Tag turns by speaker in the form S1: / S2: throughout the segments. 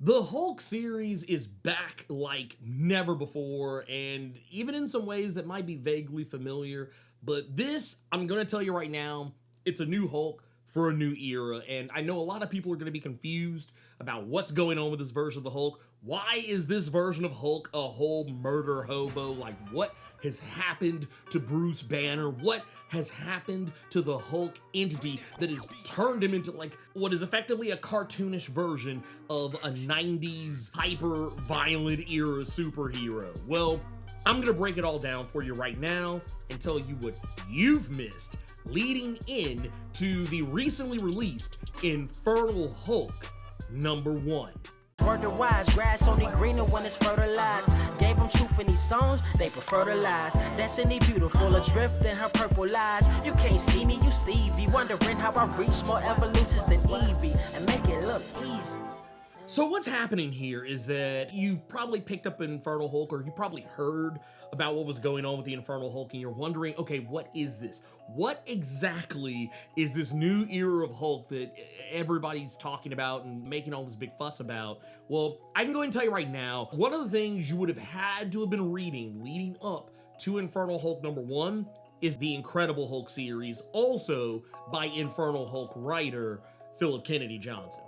S1: The Hulk series is back like never before, and even in some ways that might be vaguely familiar. But this, I'm gonna tell you right now, it's a new Hulk for a new era. And I know a lot of people are gonna be confused about what's going on with this version of the Hulk. Why is this version of Hulk a whole murder hobo? Like, what has happened to Bruce Banner? What has happened to the Hulk entity that has turned him into like what is effectively a cartoonish version of a 90s hyper violent era superhero? Well, I'm gonna break it all down for you right now and tell you what you've missed leading in to the recently released Infernal Hulk #1.
S2: Word to wise, grass only greener when it's fertilized. Gave them truth in these songs, they prefer to lies. Destiny beautiful, adrift in her purple lies. You can't see me, you Stevie, wondering how I reach more evolutions than Evie and make it look easy.
S1: So what's happening here is that you've probably picked up Infernal Hulk, or you probably heard about what was going on with the Infernal Hulk, and you're wondering, okay, what is this? What exactly is this new era of Hulk that everybody's talking about and making all this big fuss about? Well, I can go ahead and tell you right now, one of the things you would have had to have been reading leading up to Infernal Hulk #1 is the Incredible Hulk series, also by Infernal Hulk writer Philip Kennedy Johnson.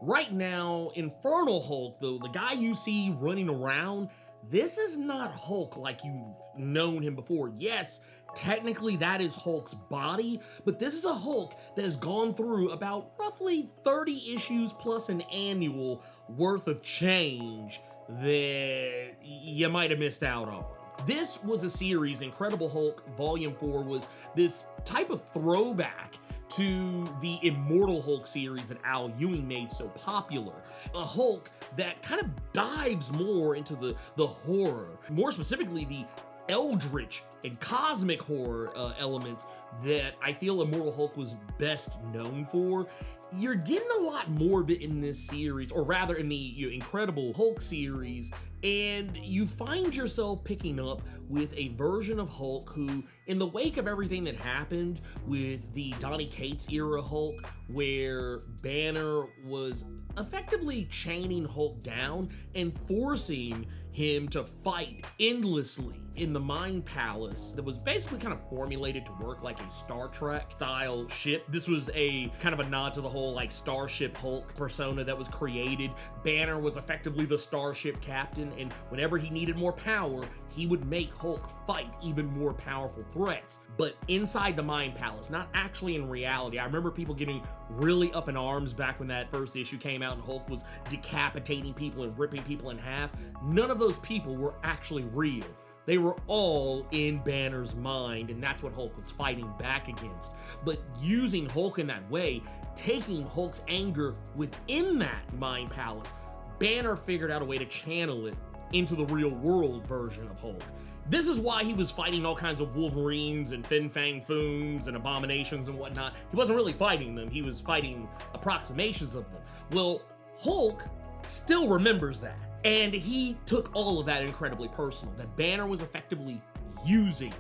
S1: Right now, Infernal Hulk, though, the guy you see running around, this is not Hulk like you've known him before. Yes, technically that is Hulk's body, but this is a Hulk that has gone through about roughly 30 issues plus an annual worth of change that you might have missed out on. This was a series, Incredible Hulk Volume 4 was this type of throwback to the Immortal Hulk series that Al Ewing made so popular. A Hulk that kind of dives more into the horror, more specifically the eldritch and cosmic horror elements that I feel Immortal Hulk was best known for. You're getting a lot more of it in this series, or rather in the Incredible Hulk series, and you find yourself picking up with a version of Hulk who, in the wake of everything that happened with the Donny Cates era Hulk, where Banner was effectively chaining Hulk down and forcing him to fight endlessly in the Mind Palace that was basically kind of formulated to work like a Star Trek style ship. This was a kind of a nod to the whole like Starship Hulk persona that was created. Banner was effectively the Starship captain, and whenever he needed more power, he would make Hulk fight even more powerful threats. But inside the Mind Palace, not actually in reality. I remember people getting really up in arms back when that first issue came out and Hulk was decapitating people and ripping people in half. None of those people were actually real. They were all in Banner's mind, and that's what Hulk was fighting back against. But using Hulk in that way, taking Hulk's anger within that Mind Palace, Banner figured out a way to channel it into the real world version of Hulk. This is why he was fighting all kinds of Wolverines and Fin Fang Fooms and Abominations and whatnot. He wasn't really fighting them, he was fighting approximations of them. Well, Hulk still remembers that. And he took all of that incredibly personal, that Banner was effectively using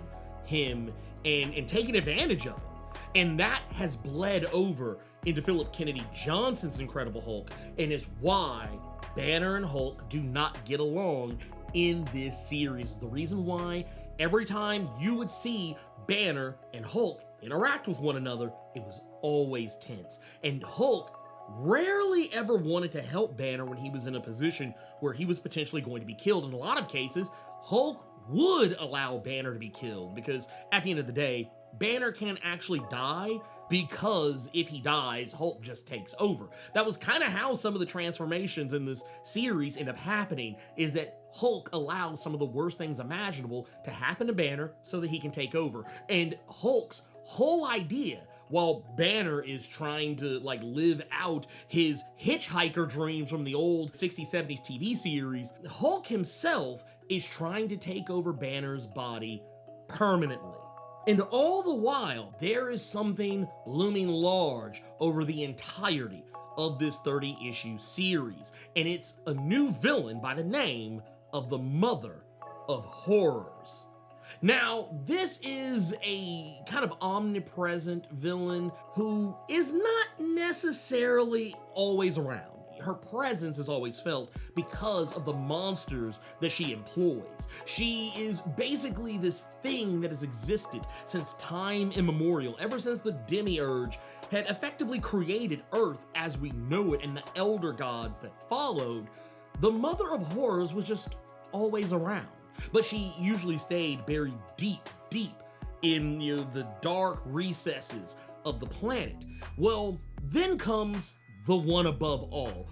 S1: him and taking advantage of it. And that has bled over into Philip Kennedy Johnson's Incredible Hulk, and is why Banner and Hulk do not get along in this series. The reason why every time you would see Banner and Hulk interact with one another, it was always tense. And Hulk rarely ever wanted to help Banner when he was in a position where he was potentially going to be killed. In a lot of cases, Hulk would allow Banner to be killed, because at the end of the day, Banner can't actually die, because if he dies, Hulk just takes over. That was kind of how some of the transformations in this series end up happening, is that Hulk allows some of the worst things imaginable to happen to Banner so that he can take over. And Hulk's whole idea, while Banner is trying to like live out his hitchhiker dreams from the old 60s, 70s TV series, Hulk himself is trying to take over Banner's body permanently. And all the while, there is something looming large over the entirety of this 30-issue series, and it's a new villain by the name of the Mother of Horrors. Now, this is a kind of omnipresent villain who is not necessarily always around. her presence is always felt because of the monsters that she employs. She is basically this thing that has existed since time immemorial, ever since the Demiurge had effectively created Earth as we know it and the elder gods that followed. The Mother of Horrors was just always around, but she usually stayed buried deep in the dark recesses of the planet. Well, then comes the one above all,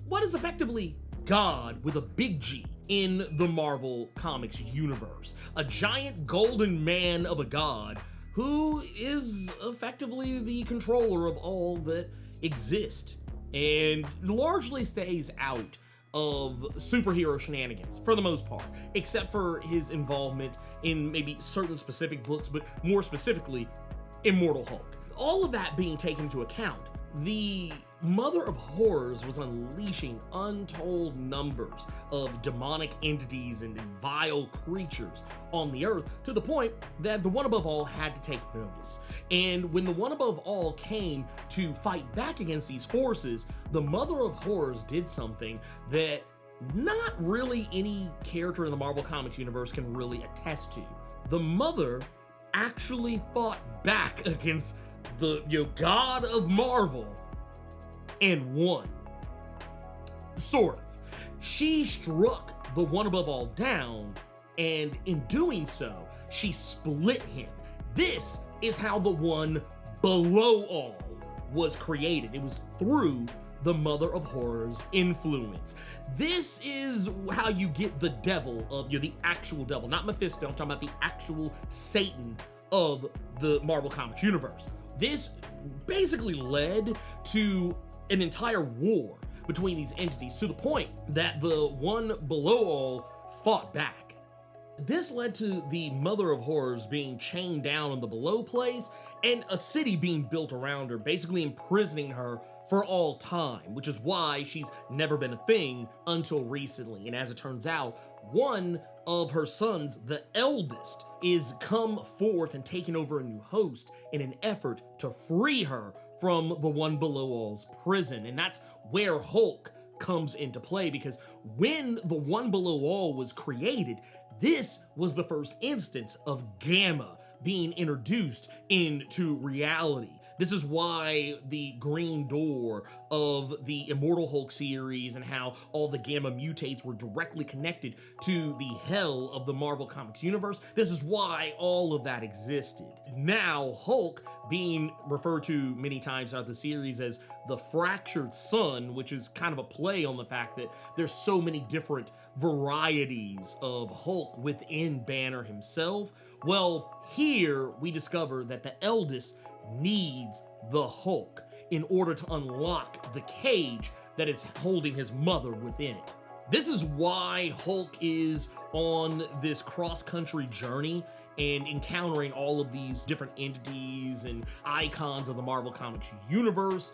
S1: what is effectively God with a big G in the Marvel Comics universe, a giant golden man of a god who is effectively the controller of all that exists and largely stays out of superhero shenanigans for the most part, except for his involvement in maybe certain specific books, but more specifically, Immortal Hulk. All of that being taken into account, the Mother of Horrors was unleashing untold numbers of demonic entities and vile creatures on the earth, to the point that the One Above All had to take notice. And when the One Above All came to fight back against these forces, the Mother of Horrors did something that not really any character in the Marvel Comics universe can really attest to. The Mother actually fought back against the god of Marvel and won. Sort of. She struck the One Above All down, and in doing so, she split him. This is how the One Below All was created. It was through the Mother of Horrors influence. This is how you get the devil of the actual devil, not Mephisto. I'm talking about the actual Satan of the Marvel Comics universe. This basically led to an entire war between these entities, to the point that the One Below All fought back. This led to the Mother of Horrors being chained down in the below place and a city being built around her, basically imprisoning her for all time, which is why she's never been a thing until recently. And as it turns out, one of her sons, the eldest, is come forth and taken over a new host in an effort to free her from the One Below All's prison. And that's where Hulk comes into play, because when the One Below All was created, this was the first instance of Gamma being introduced into reality. This is why the Green Door of the Immortal Hulk series and how all the Gamma mutates were directly connected to the hell of the Marvel Comics universe. This is why all of that existed. Now, Hulk, being referred to many times throughout the series as the Fractured Sun, which is kind of a play on the fact that there's so many different varieties of Hulk within Banner himself. Well, here we discover that the eldest needs the Hulk in order to unlock the cage that is holding his mother within it. This is why Hulk is on this cross-country journey and encountering all of these different entities and icons of the Marvel Comics universe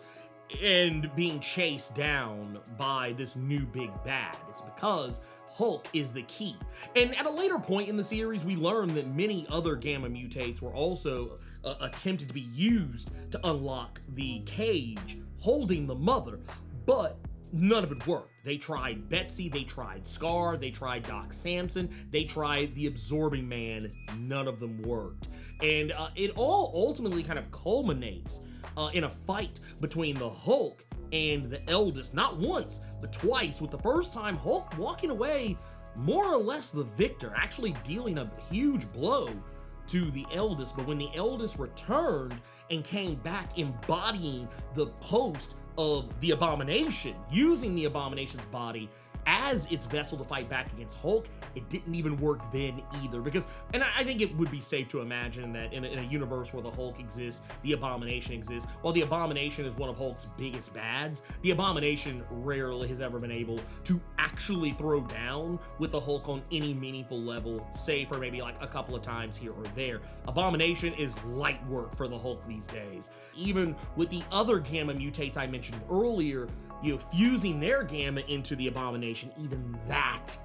S1: and being chased down by this new big bad. It's because Hulk is the key. And at a later point in the series, we learn that many other Gamma mutates were also attempted to be used to unlock the cage holding the mother, but none of it worked. They tried Betsy, they tried Scar, they tried Doc Samson, they tried the Absorbing Man. None of them worked. And it all ultimately kind of culminates in a fight between the Hulk and the eldest, not once, but twice, with the first time Hulk walking away more or less the victor, actually dealing a huge blow to the eldest. But when the eldest returned and came back embodying the post of the Abomination, using the Abomination's body as its vessel to fight back against Hulk, it didn't even work then either. Because, and I think it would be safe to imagine that in a universe where the Hulk exists, the Abomination exists. While the Abomination is one of Hulk's biggest bads, the Abomination rarely has ever been able to actually throw down with the Hulk on any meaningful level, save for maybe like a couple of times here or there. Abomination is light work for the Hulk these days. Even with the other Gamma mutates I mentioned earlier, fusing their Gamma into the Abomination, even that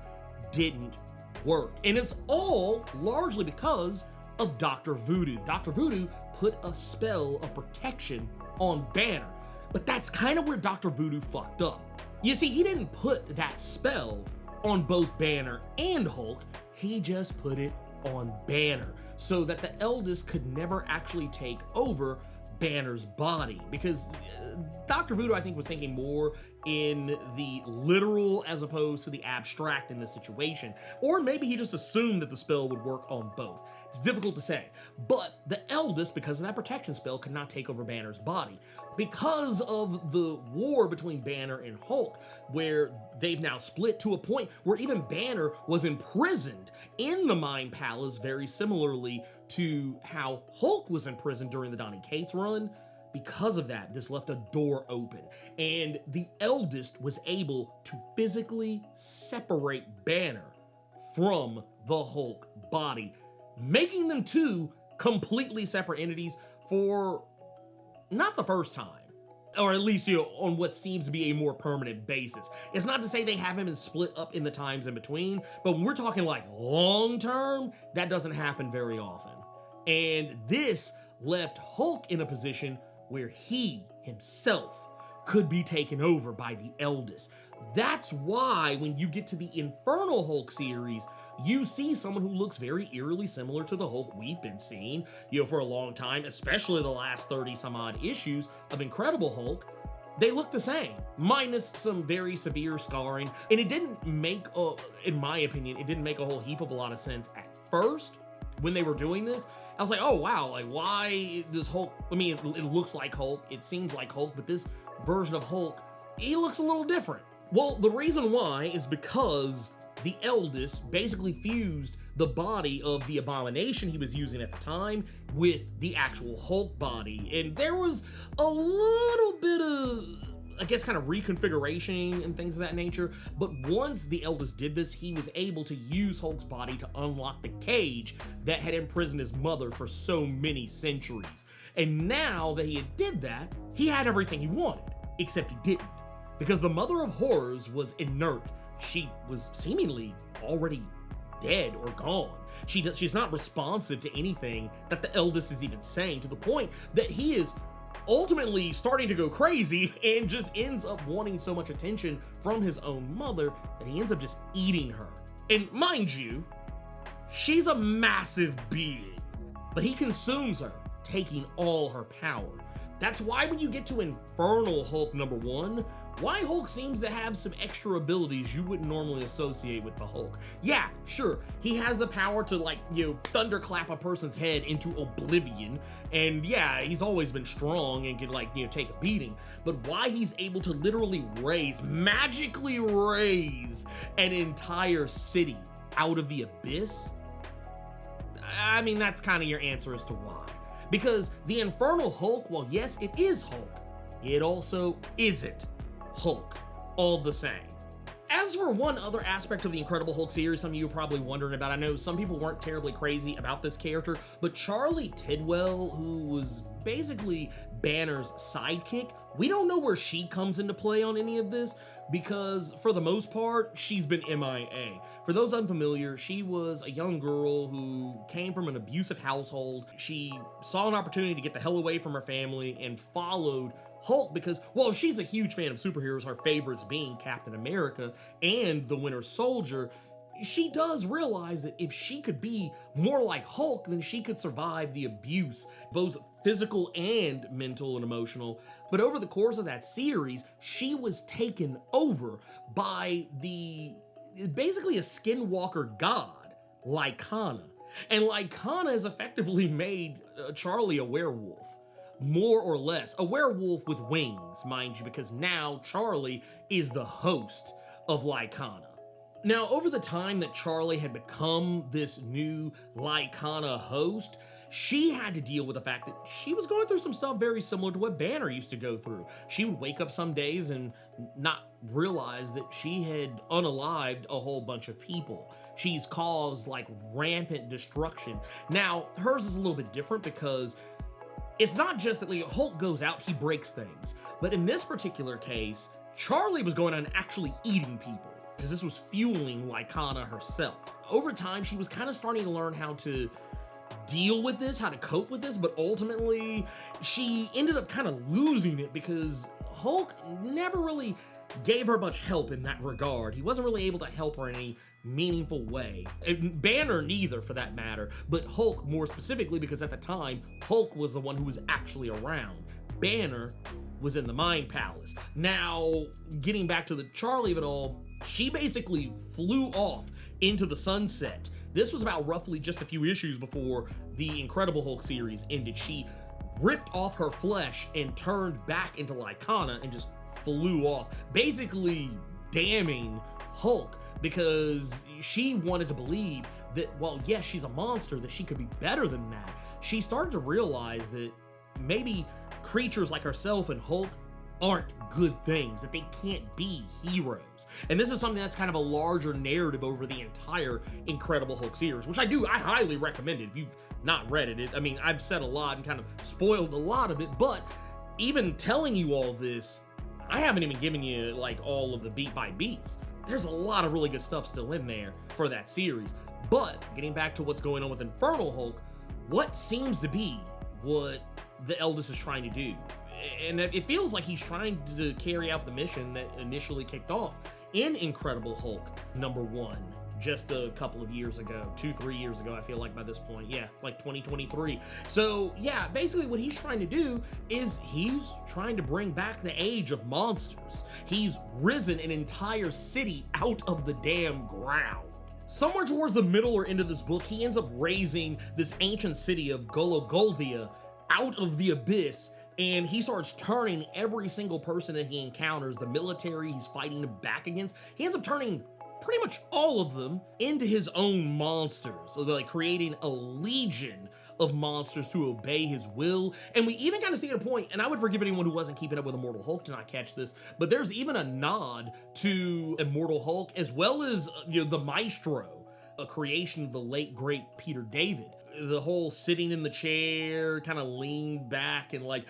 S1: didn't work. And it's all largely because of Dr. Voodoo. Dr. Voodoo put a spell of protection on Banner. But that's kind of where Dr. Voodoo fucked up. You see, he didn't put that spell on both Banner and Hulk, he just put it on Banner so that the eldest could never actually take over Banner's body, because Dr. Voodoo, I think, was thinking more in the literal as opposed to the abstract in this situation. Or maybe he just assumed that the spell would work on both. It's difficult to say. But the eldest, because of that protection spell, could not take over Banner's body. Because of the war between Banner and Hulk, where they've now split to a point where even Banner was imprisoned in the Mind Palace, very similarly to how Hulk was imprisoned during the Donny Cates run. Because of that, this left a door open, and the eldest was able to physically separate Banner from the Hulk body, making them two completely separate entities for not the first time, or at least, on what seems to be a more permanent basis. It's not to say they haven't been split up in the times in between, but when we're talking like long term, that doesn't happen very often. And this left Hulk in a position where he himself could be taken over by the eldest. That's why when you get to the Infernal Hulk series, you see someone who looks very eerily similar to the Hulk we've been seeing, for a long time, especially the last 30 some odd issues of Incredible Hulk. They look the same, minus some very severe scarring. And it didn't make, in my opinion, it didn't make a whole heap of a lot of sense at first when they were doing this. I was like, oh wow, like why this Hulk, I mean, it looks like Hulk, it seems like Hulk, but this version of Hulk, he looks a little different. Well, the reason why is because the eldest basically fused the body of the Abomination he was using at the time with the actual Hulk body. And there was a little bit of, I guess, kind of reconfiguration and things of that nature. But once the eldest did this, he was able to use Hulk's body to unlock the cage that had imprisoned his mother for so many centuries. And now that he did that, he had everything he wanted, except he didn't. Because the Mother of Horrors was inert. She was seemingly already dead or gone. She's not responsive to anything that the eldest is even saying, to the point that he is ultimately starting to go crazy and just ends up wanting so much attention from his own mother that he ends up just eating her. And mind you, she's a massive being, but he consumes her, taking all her power. That's why when you get to Infernal Hulk #1, why Hulk seems to have some extra abilities you wouldn't normally associate with the Hulk. Yeah, sure, he has the power to thunderclap a person's head into oblivion, and yeah, he's always been strong and can take a beating, but why he's able to literally magically raise an entire city out of the abyss? I mean, that's kind of your answer as to why. Because the Infernal Hulk, well, yes, it is Hulk, it also isn't Hulk, all the same. As for one other aspect of the Incredible Hulk series, some of you are probably wondering about, I know some people weren't terribly crazy about this character, but Charlie Tidwell, who was basically Banner's sidekick, we don't know where she comes into play on any of this, because for the most part, she's been MIA. For those unfamiliar, she was a young girl who came from an abusive household. She saw an opportunity to get the hell away from her family and followed Hulk because, well, she's a huge fan of superheroes, her favorites being Captain America and the Winter Soldier. She does realize that if she could be more like Hulk, then she could survive the abuse, both physical and mental and emotional. But over the course of that series, she was taken over by basically a skinwalker god, Lycana. And Lycana has effectively made Charlie a werewolf. More or less, a werewolf with wings, mind you, because now Charlie is the host of Lycana. Now, over the time that Charlie had become this new Lycana host, she had to deal with the fact that she was going through some stuff very similar to what Banner used to go through. She would wake up some days and not realize that she had unalived a whole bunch of people. She's caused rampant destruction. Now, hers is a little bit different because it's not just that Hulk goes out, he breaks things. But in this particular case, Charlie was going on and actually eating people, because this was fueling Lycana herself. Over time, she was kind of starting to learn how to deal with this, how to cope with this, but ultimately, she ended up kind of losing it because Hulk never really gave her much help in that regard. He wasn't really able to help her in any meaningful way. And Banner neither, for that matter, but Hulk more specifically, because at the time, Hulk was the one who was actually around. Banner was in the Mind Palace. Now, getting back to the Charlie of it all, she basically flew off into the sunset. This was about roughly just a few issues before the Incredible Hulk series ended. She ripped off her flesh and turned back into Lycana and just flew off, basically damning Hulk, because she wanted to believe that, well, yes, she's a monster, that she could be better than that. She started to realize that maybe creatures like herself and Hulk aren't good things, that they can't be heroes. And this is something that's kind of a larger narrative over the entire Incredible Hulk series, which I highly recommend it if you've not read it. I mean, I've said a lot and kind of spoiled a lot of it, but even telling you all this, I haven't even given you like all of the beat by beats. There's a lot of really good stuff still in there for that series. But getting back to what's going on with Infernal Hulk, what seems to be what the Eldest is trying to do? And it feels like he's trying to carry out the mission that initially kicked off in Incredible Hulk #1 just a couple of years ago, 2-3 years ago, I feel like by this point. Yeah, like 2023. So yeah, basically what he's trying to do is he's trying to bring back the age of monsters. He's risen an entire city out of the damn ground. Somewhere towards the middle or end of this book, he ends up raising this ancient city of Golgolthia out of the abyss, and he starts turning every single person that he encounters, the military he's fighting back against, he ends up turning pretty much all of them into his own monsters. So they're like creating a legion of monsters to obey his will. And we even kind of see at a point, and I would forgive anyone who wasn't keeping up with Immortal Hulk to not catch this, but there's even a nod to Immortal Hulk, as well as, the Maestro, a creation of the late, great Peter David. The whole sitting in the chair, kind of leaned back and like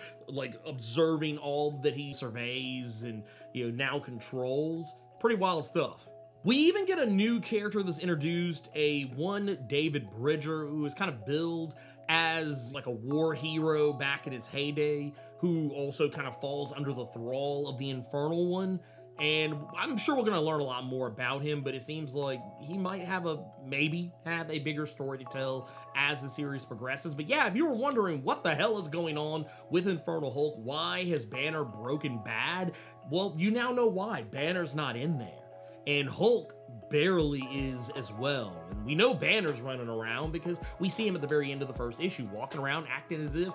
S1: observing all that he surveys and, now controls. Pretty wild stuff. We even get a new character that's introduced, one David Bridger, who is kind of billed as like a war hero back in his heyday, who also kind of falls under the thrall of the Infernal one. And I'm sure we're going to learn a lot more about him, but it seems like he might have a bigger story to tell as the series progresses. But yeah, if you were wondering what the hell is going on with Infernal Hulk, why has Banner broken bad? Well, you now know why. Banner's not in there. And Hulk barely is as well. And we know Banner's running around because we see him at the very end of the first issue, walking around acting as if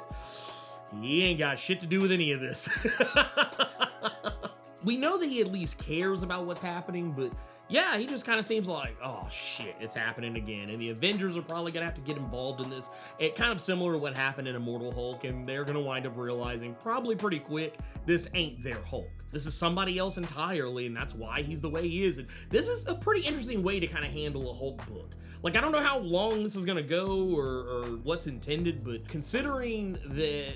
S1: he ain't got shit to do with any of this. We know that he at least cares about what's happening, but yeah, he just kind of seems like, oh shit, it's happening again. And the Avengers are probably gonna have to get involved in this. It kind of similar to what happened in Immortal Hulk, and they're gonna wind up realizing probably pretty quick, this ain't their Hulk. This is somebody else entirely, and that's why he's the way he is. And this is a pretty interesting way to kind of handle a Hulk book. Like, I don't know how long this is gonna go or what's intended, but considering that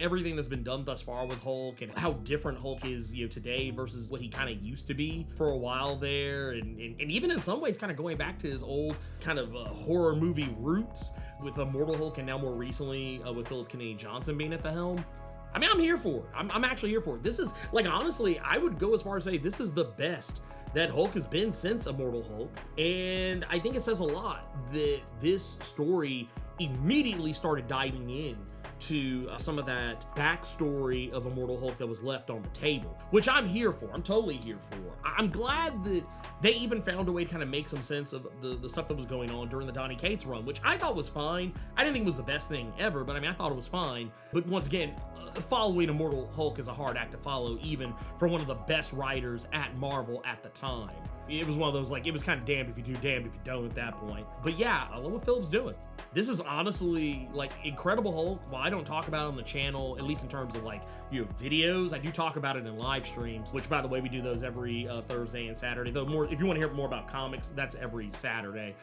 S1: everything that's been done thus far with Hulk and how different Hulk is today versus what he kind of used to be for a while there, and even in some ways kind of going back to his old kind of horror movie roots with Immortal Hulk, and now more recently with Philip Kennedy Johnson being at the helm. I mean, I'm here for it. I'm actually here for it. This is, like, honestly, I would go as far as say this is the best that Hulk has been since Immortal Hulk. And I think it says a lot that this story immediately started diving in to some of that backstory of Immortal Hulk that was left on the table, which I'm here for. I'm totally here for. I'm glad that they even found a way to kind of make some sense of the stuff that was going on during the Donny Cates run, which I thought was fine. I didn't think it was the best thing ever, but I mean, I thought it was fine. But once again, following Immortal Hulk is a hard act to follow, even for one of the best writers at Marvel at the time. It was one of those, like, it was kind of damned if you do, damned if you don't at that point. But yeah, I love what Philip's doing. This is honestly, like, Incredible Hulk. While I don't talk about it on the channel, at least in terms of, like, videos, I do talk about it in live streams, which, by the way, we do those every Thursday and Saturday. Though more, if you want to hear more about comics, that's every Saturday,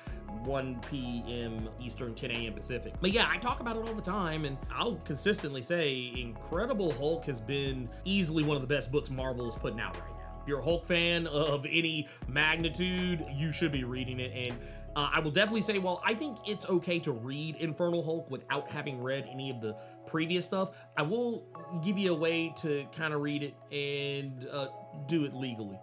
S1: 1 p.m. Eastern, 10 a.m. Pacific. But yeah, I talk about it all the time, and I'll consistently say Incredible Hulk has been easily one of the best books Marvel is putting out right now. If you're a Hulk fan of any magnitude, you should be reading it. And I will definitely say, well, I think it's okay to read Infernal Hulk without having read any of the previous stuff. I will give you a way to kind of read it and do it legally.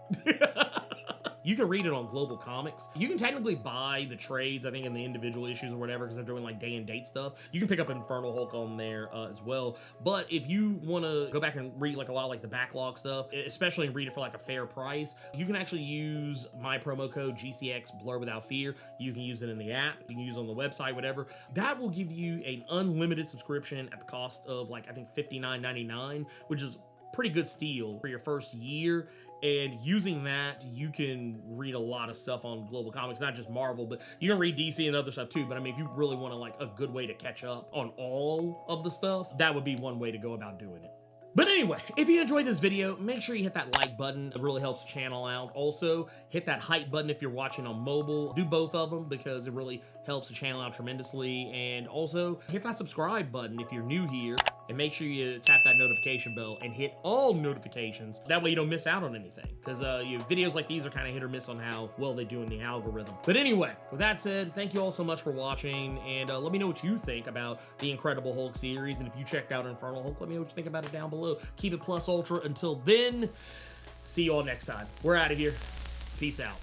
S1: You can read it on Global Comics. You can technically buy the trades, I think, in the individual issues or whatever, because they're doing like day and date stuff. You can pick up Infernal Hulk on there as well. But if you want to go back and read like a lot of like the backlog stuff, especially and read it for like a fair price, you can actually use my promo code GCX Blerd Without Fear. You can use it in the app. You can use it on the website, whatever. That will give you an unlimited subscription at the cost of like, I think $59.99, which is pretty good steal for your first year. And using that, you can read a lot of stuff on Global Comics, not just Marvel, but you can read DC and other stuff too. But I mean, if you really want to like a good way to catch up on all of the stuff, that would be one way to go about doing it. But anyway, if you enjoyed this video, make sure you hit that like button. It really helps the channel out. Also, hit that hype button if you're watching on mobile. Do both of them because it really helps the channel out tremendously. And also, hit that subscribe button if you're new here. And make sure you tap that notification bell and hit all notifications. That way you don't miss out on anything. Because videos like these are kind of hit or miss on how well they do in the algorithm. But anyway, with that said, thank you all so much for watching. And let me know what you think about the Incredible Hulk series. And if you checked out Infernal Hulk, let me know what you think about it down below. Keep it plus ultra. Until then, see you all next time. We're out of here. Peace out.